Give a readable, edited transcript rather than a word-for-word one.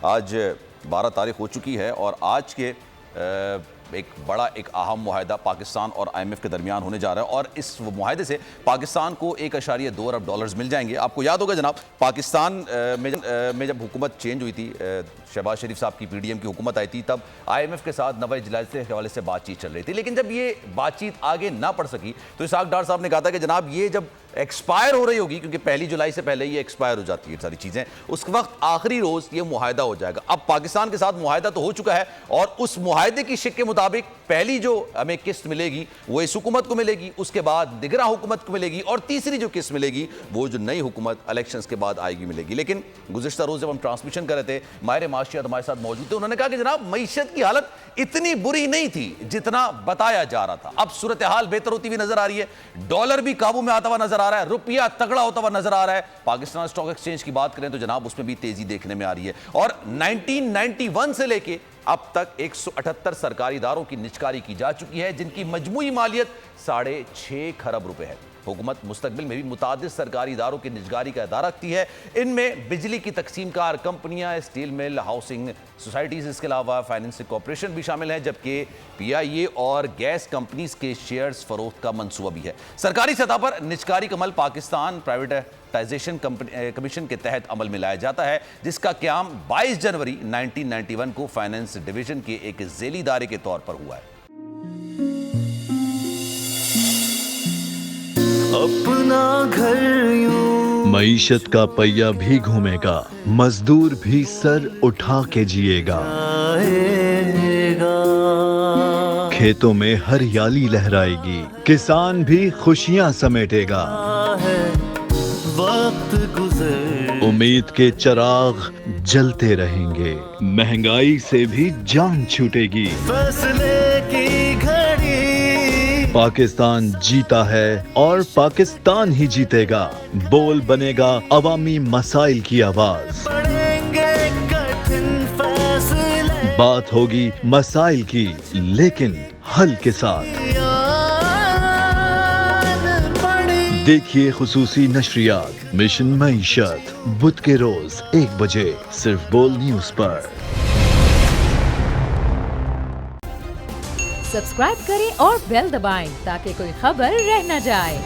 آج 12 تاریخ ہو چکی ہے اور آج کے ایک بڑا ایک اہم معاہدہ پاکستان اور IMF کے درمیان ہونے جا رہا ہے اور اس معاہدے سے پاکستان کو 1.2 ارب ڈالرز مل جائیں گے۔ آپ کو یاد ہوگا جناب، پاکستان میں جب حکومت چینج ہوئی تھی، شہباز شریف صاحب کی PDM کی حکومت آئی تھی، تب IMF کے ساتھ نویں اجلاس کے حوالے سے بات چیت چل رہی تھی، لیکن جب یہ بات چیت آگے نہ بڑھ سکی تو اسحاق ڈار صاحب نے کہا تھا کہ جناب یہ جب ایکسپائر ہو رہی ہوگی، کیونکہ 1 جولائی سے پہلے یہ ایکسپائر ہو جاتی ہے ساری چیزیں، اس وقت آخری روز یہ معاہدہ ہو جائے گا۔ اب پاکستان کے ساتھ معاہدہ تو ہو چکا ہے اور اس معاہدے کی شق کے مطابق پہلی جو ہمیں قسط ملے گی وہ اس حکومت کو ملے گی، اس کے بعد دیگر حکومت کو ملے گی، اور تیسری جو قسط ملے گی وہ جو نئی حکومت الیکشنز کے بعد آئے گی ملے گی۔ لیکن گزشتہ روز جب ہم ٹرانسمیشن کر رہے تھے، ماہر معاشیات ہمارے ساتھ موجود تھے، انہوں نے کہا کہ جناب معیشت کی حالت اتنی بری نہیں تھی جتنا بتایا جا رہا تھا۔ اب صورتحال بہتر ہوتی ہوئی نظر آ رہی ہے، ڈالر بھی قابو میں آتا ہوا نظر آ رہا ہے، روپیہ تگڑا ہوتا ہوا نظر آ رہا ہے۔ پاکستان اسٹاک ایکسچینج کی بات کریں تو جناب اس میں بھی تیزی دیکھنے میں آ رہی ہے، اور 1991 سے لے کے اب تک 178 سرکاری اداروں کی نجکاری کی جا چکی ہے، جن کی مجموعی مالیت 6.5 کھرب روپے ہے۔ حکومت مستقبل میں بھی متعدد سرکاری اداروں کی نجکاری کا ادارہ رکھتی ہے، ان میں بجلی کی تقسیم کار کمپنیاں، اسٹیل مل، ہاؤسنگ سوسائٹیز، اس کے علاوہ فائنینسنگ کارپوریشن بھی شامل ہیں، جبکہ PIA اور گیس کمپنیز کے شیئرز فروخت کا منصوبہ بھی ہے۔ سرکاری سطح پر نجکاری کا عمل پاکستان پرائیویٹائزیشن کمیشن کے تحت عمل میں لایا جاتا ہے، جس کا قیام 22 جنوری 1991 کو فائنینس ڈویژن کے ایک ذیلی ادارے کے طور پر ہوا ہے۔ اپنا گھر یوں معیشت کا پہیہ بھی گھومے گا، مزدور بھی سر اٹھا کے جیے گا، آئے گا، کھیتوں میں ہریالی لہرائے گی، کسان بھی خوشیاں سمیٹے گا، ہے وقت گزر، امید کے چراغ جلتے رہیں گے، مہنگائی سے بھی جان چھوٹے گی۔ فیصلے کی گھڑی، پاکستان جیتا ہے اور پاکستان ہی جیتے گا، بول بنے گا عوامی مسائل کی آواز، پڑیں گے کٹھن فیصلے، بات ہوگی مسائل کی لیکن حل کے ساتھ۔ دیکھیے خصوصی نشریات مشن معیشت بدھ کے روز 1 بجے صرف بول نیوز پر۔ سبسکرائب کریں اور بیل دبائیں تاکہ کوئی خبر رہ نہ جائے۔